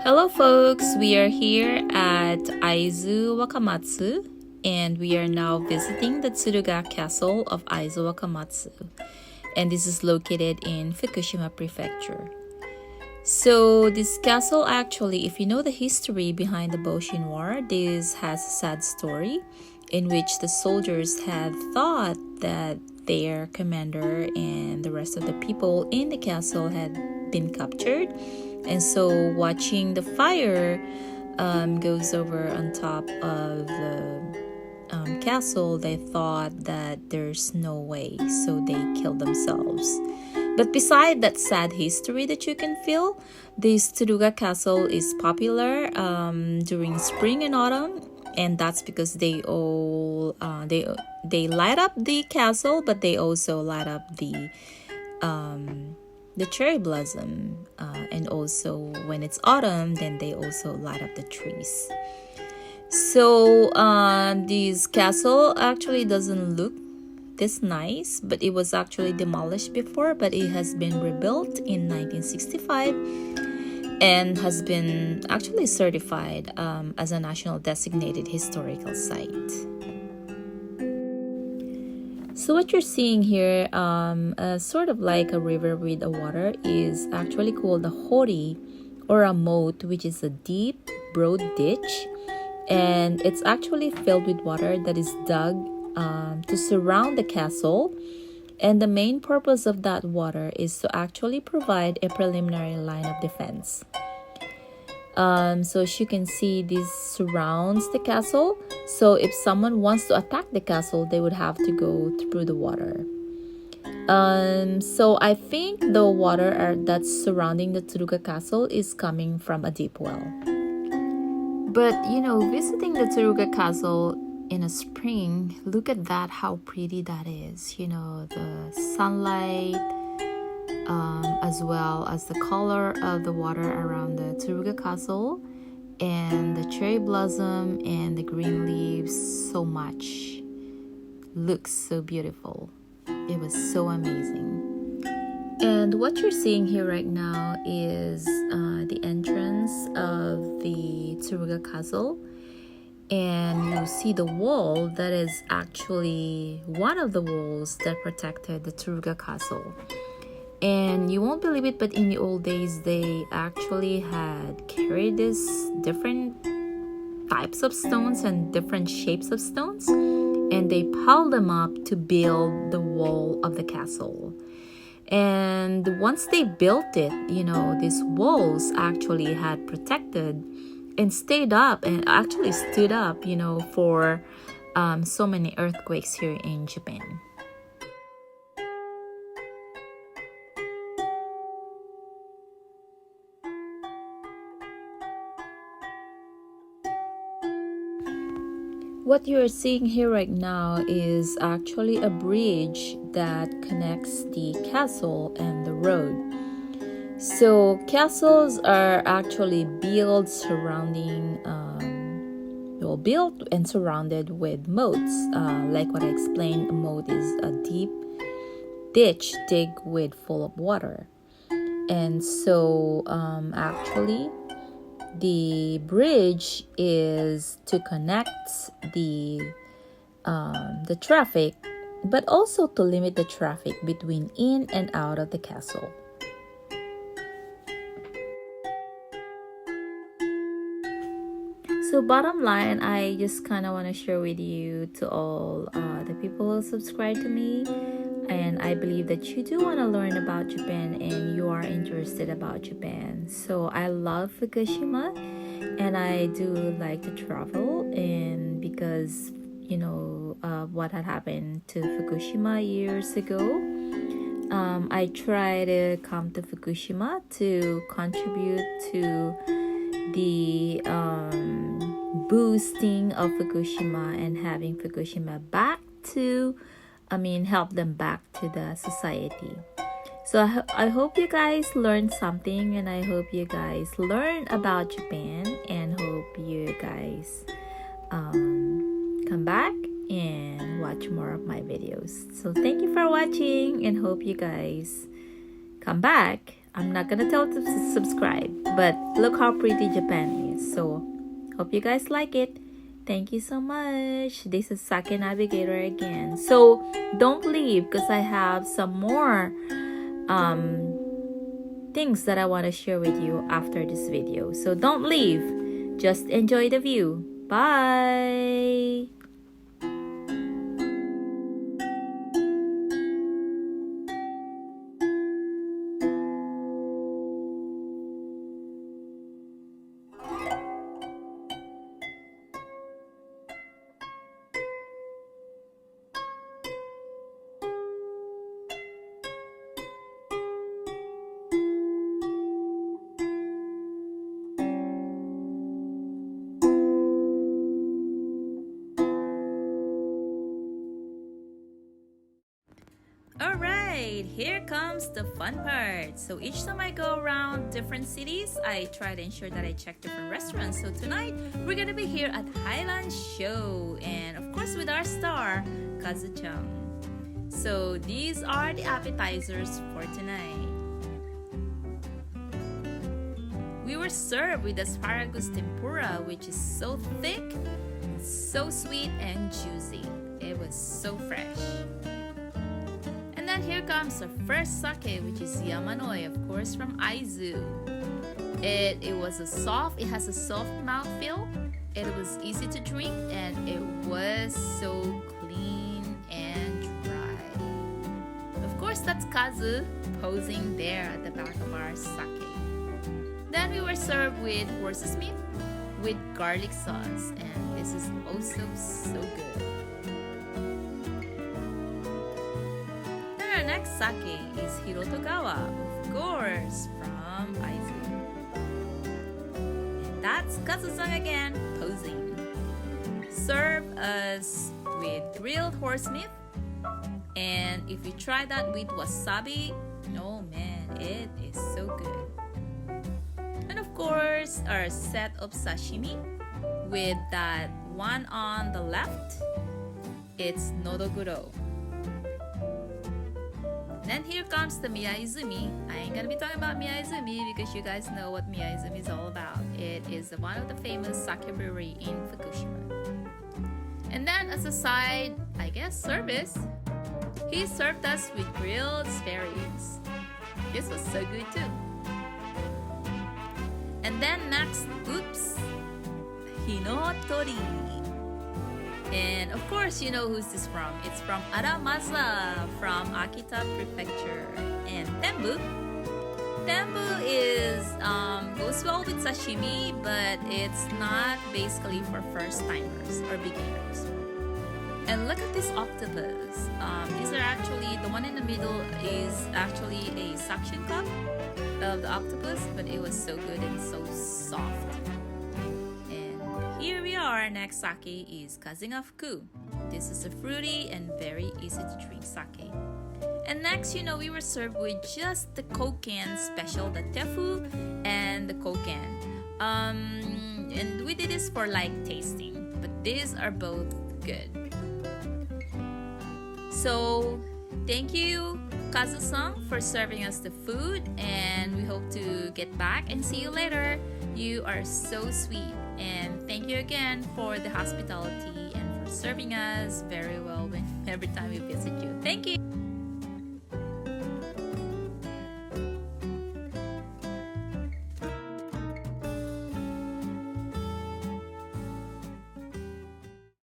Hello folks, we are here at Aizuwakamatsu and we are now visiting the Tsuruga Castle of Aizuwakamatsu, and this is located in Fukushima Prefecture. So this castle, actually, if you know the history behind the Boshin War, this has a sad story in which the soldiers had thought that their commander and the rest of the people in the castle had been captured, and so watching the fire goes over on top of the castle, they thought that there's no way, so they killed themselves. But beside that sad history that you can feel, this Tsuruga Castle is popular during spring and autumn, and that's because they light up the castle, but they also light up the cherry blossom, and also when it's autumn, then they also light up the trees. So this castle actually doesn't look this nice, but it was actually demolished before, but it has been rebuilt in 1965 and has been actually certified as a national designated historical site. So what you're seeing here, sort of like a river with a water, is actually called a hori, or a moat, which is a deep, broad ditch, and it's actually filled with water that is dug to surround the castle. And the main purpose of that water is to actually provide a preliminary line of defense. So as you can see, this surrounds the castle. So if someone wants to attack the castle, they would have to go through the water. So I think the water that's surrounding the Tsuruga Castle is coming from a deep well. But visiting the Tsuruga Castle in a spring, look at that, how pretty that is. The sunlight, as well as the color of the water around the Tsuruga Castle, and the cherry blossom and the green leaves, so much. Looks so beautiful. It was so amazing. And what you're seeing here right now is the entrance of the Tsuruga Castle. And you see the wall that is actually one of the walls that protected the Tsuruga Castle. And you won't believe it, but in the old days, they actually had carried these different types of stones and different shapes of stones, and they piled them up to build the wall of the castle. And once they built it, these walls actually had protected and stayed up and actually stood up, for so many earthquakes here in Japan. What you're seeing here right now is actually a bridge that connects the castle and the road. So castles are actually built and surrounded with moats. Like what I explained, a moat is a deep ditch dig with full of water. And so actually the bridge is to connect the traffic, but also to limit the traffic between in and out of the castle. So bottom line, I just kind of want to share with you, to all the people who subscribe to me, and I believe that you do want to learn about Japan and you are interested about Japan. So I love Fukushima and I do like to travel, and because what had happened to Fukushima years ago, I try to come to Fukushima to contribute to the boosting of Fukushima and having Fukushima help them back to the society. So I hope you guys learned something, and I hope you guys learn about Japan, and hope you guys come back and watch more of my videos. So thank you for watching, and hope you guys come back I'm not gonna tell to subscribe, but look how pretty Japan is. So hope you guys like it. Thank you so much. This is Sake Navigator again. So don't leave because I have some more things that I want to share with you after this video. So don't leave. Just enjoy the view. Bye. Alright, here comes the fun part. So each time I go around different cities, I try to ensure that I check different restaurants. So tonight, we're gonna be here at Highland Show, and of course with our star, Kazu-chan. So these are the appetizers for tonight. We were served with asparagus tempura, which is so thick, so sweet and juicy. It was so fresh. And then here comes our first sake, which is Yamanoi, of course, from Aizu. It has a soft mouthfeel. It was easy to drink, and it was so clean and dry. Of course, that's Kazu posing there at the back of our sake. Then we were served with horse's meat with garlic sauce, and this is also so good. Our next sake is Hirotogawa, of course, from Aizu. And that's Kazu-san again, posing. Serve us with grilled horse meat. And if you try that with wasabi, oh man, it is so good. And of course, our set of sashimi with that one on the left, it's nodoguro. Then here comes the Miyaizumi. I ain't gonna be talking about Miyaizumi because you guys know what Miyaizumi is all about. It is one of the famous sake brewery in Fukushima. And then as a side, I guess, service, he served us with grilled asparagus. This was so good too. And then next, oops, hinotori. And of course, you know who's this from. It's from Aramasa from Akita Prefecture. And Tenbu. Tenbu is goes well with sashimi, but it's not basically for first timers or beginners. And look at this octopus. These are actually, the one in the middle is actually a suction cup of the octopus, but it was so good and so soft. Here we are. Next sake is Kazinga Fuku. This is a fruity and very easy to drink sake. And next, you know, we were served with just the koken special, the tefu and the koken. And we did this for like tasting, but these are both good. So thank you, Kazu-san, for serving us the food, and we hope to get back and see you later. You are so sweet. And thank you again for the hospitality and for serving us very well every time we visit you. Thank you.